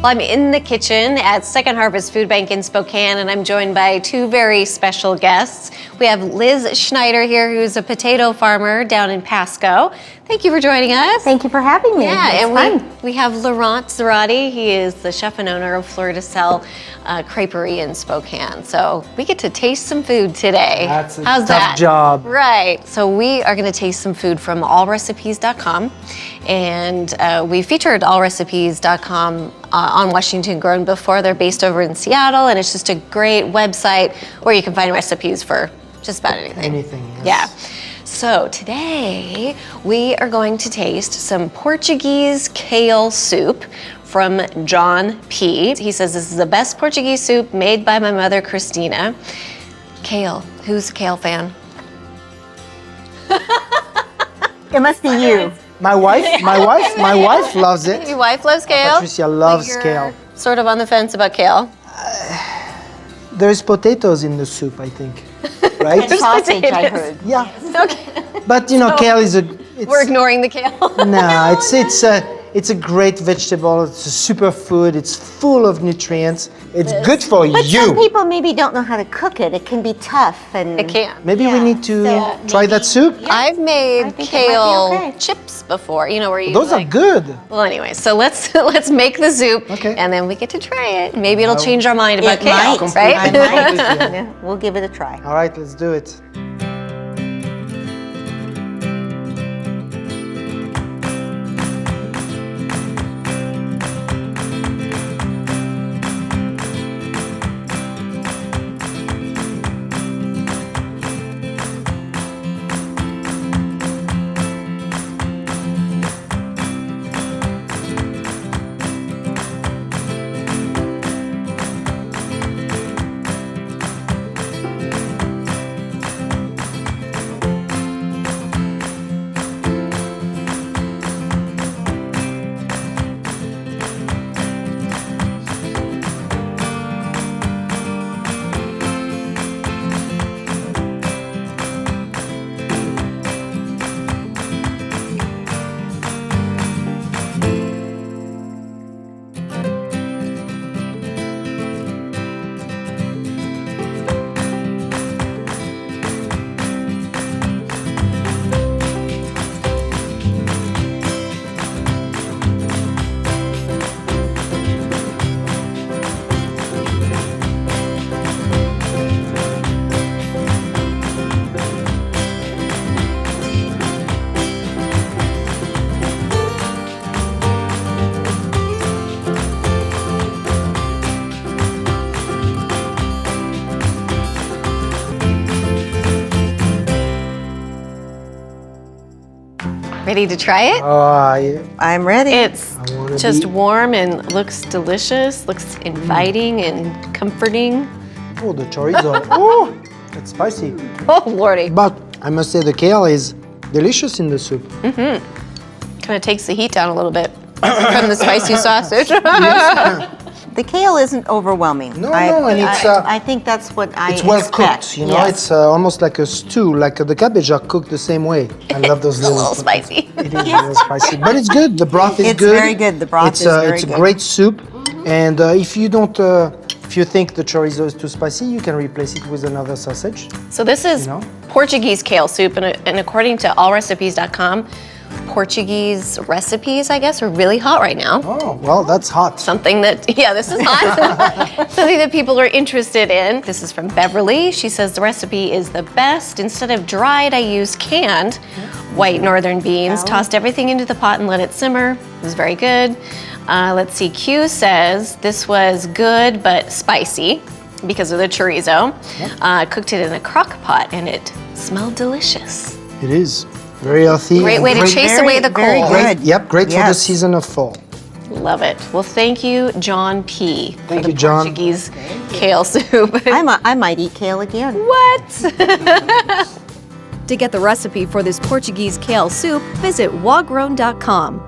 Well, I'm in the kitchen at Second Harvest Food Bank in Spokane, and I'm joined by two very special guests. We have Liz Schneider here, who's a potato farmer down in Pasco. Thank you for joining us. Thank you for having me. Yeah, it's and we have Laurent Zarati. He is the chef and owner of Fleur de Sel Creperie in Spokane. So we get to taste some food today. That's a How's tough that? job. Right. So we are going to taste some food from AllRecipes.com, and we featured AllRecipes.com on Washington Grown before. They're based over in Seattle, and it's just a great website where you can find recipes for just about anything. Anything, yes. Yeah. So today we are going to taste some Portuguese kale soup from John P. He says this is the best Portuguese soup made by my mother, Christina. Kale. Who's a kale fan? It must be you. My wife loves it. Your wife loves kale? Patricia loves But you're kale. Sort of on the fence about kale. There's potatoes in the soup, I think. Right? And sausage, I potatoes. heard. Yeah. Okay. But you know, kale is We're ignoring the kale. No, it's a great vegetable. It's a superfood. It's full of nutrients. It's good for But you. some people maybe don't know how to cook it. It can be tough. And It can. Maybe we Yeah, need to so try that soup. I've made I think it might be kale okay. chips before, you know, where you Those are good. Well, anyway, so let's make the soup, Okay. and then we get to try it. Maybe it'll change our mind about It kale, might. right? I might. Yeah, we'll give it a try. All right, let's do it. Ready to try it? I'm ready. It's wanna just be- warm and looks delicious, looks inviting and comforting. Oh, the chorizo. Oh, it's spicy. Oh, Lordy. But I must say the kale is delicious in the soup. Kind of takes the heat down a little bit from the spicy sausage. The kale isn't overwhelming. No, and it's I think that's what I it's well expect. cooked. You know, Yes. it's almost like a stew. Like the cabbage are cooked the same way. I love those It's a little. little spicy. It is a little spicy, but it's good. The broth is It's good. very good. The broth it's, is very It's a good. great soup, and if you don't, if you think the chorizo is too spicy, you can replace it with another sausage. So this is You know? Portuguese kale soup, and according to allrecipes.com, Portuguese recipes, I guess, are really hot right now. Oh, well, that's hot. Something that, yeah, this is hot. Something that people are interested in. This is from Beverly. She says the recipe is the best. Instead of dried, I used canned white northern beans. Tossed everything into the pot and let it simmer. It was very good. Let's see, Q says this was good but spicy because of the chorizo. Cooked it in a crock pot and it smelled delicious. It is very healthy. Great and way to chase very, away the very cold. good. Yep, great for the Yes. season of fall. Love it. Well, thank you, John P. Thank for the you, John. Portuguese kale soup. I might eat kale again. What? To get the recipe for this Portuguese kale soup, visit wagrown.com.